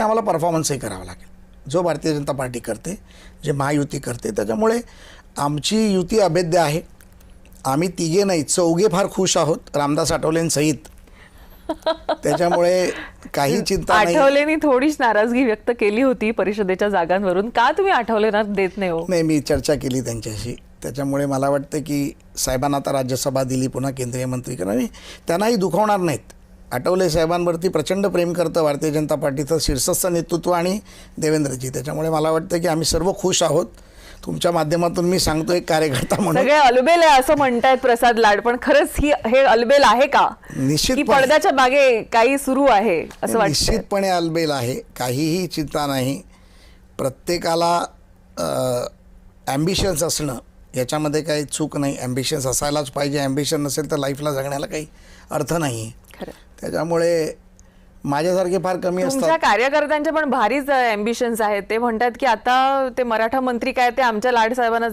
आम्हाला परफॉर्मन्सही करावा लागेल, जो भारतीय जनता पार्टी करते, जे महायुती करते. त्याच्यामुळे आमची युती अभेद्य आहे. आम्ही तिघे नाही, चौघे फार खुश आहोत, रामदास आठवलेंसहित. त्याच्यामुळे काही चिंता नाही. आठवलेंनी थोडीच नाराजगी व्यक्त केली होती परिषदेच्या जागांवरून. का तुम्ही आठवलेंना देत नाही हो? नाही, मी चर्चा केली त्यांच्याशी. त्याच्यामुळे मला वाटतं की साहेबांना आता राज्यसभा दिली, पुन्हा केंद्रीय मंत्री करा, आणि त्यांनाही दुखावणार नाहीत. आठवले साहेबांवरती प्रचंड प्रेम करतं भारतीय जनता पार्टीचं शीर्षस्थ नेतृत्व आणि देवेंद्रजी. त्याच्यामुळे मला वाटतं की आम्ही सर्व खुश आहोत. तुमच्या माध्यमातून मी सांगतो एक कार्यकर्ता म्हणून. सगळे अलबेल आहे असं म्हणतायत प्रसाद लाड, पण खरंच हे अलबेल आहे का? की पडद्याच्या मागे काही सुरू आहे असं वाटतं? निश्चितपणे अलबेल आहे, काहीही चिंता नाही. प्रत्येकाला ॲम्बिशन्स असणं याच्यामध्ये काही चूक नाही. ॲम्बिशन्स असायलाच पाहिजे. ॲम्बिशन नसेल तर लाईफला जगण्याला काही अर्थ नाही. त्याच्यामुळे माझ्यासारखे फार कमी असतात. तुमच्या कार्यकर्त्यांचे पण भारीच ॲम्बिशन्स आहेत. ते म्हणतात की आता ते मराठा मंत्री काय ते आमच्या लाड साहेबांना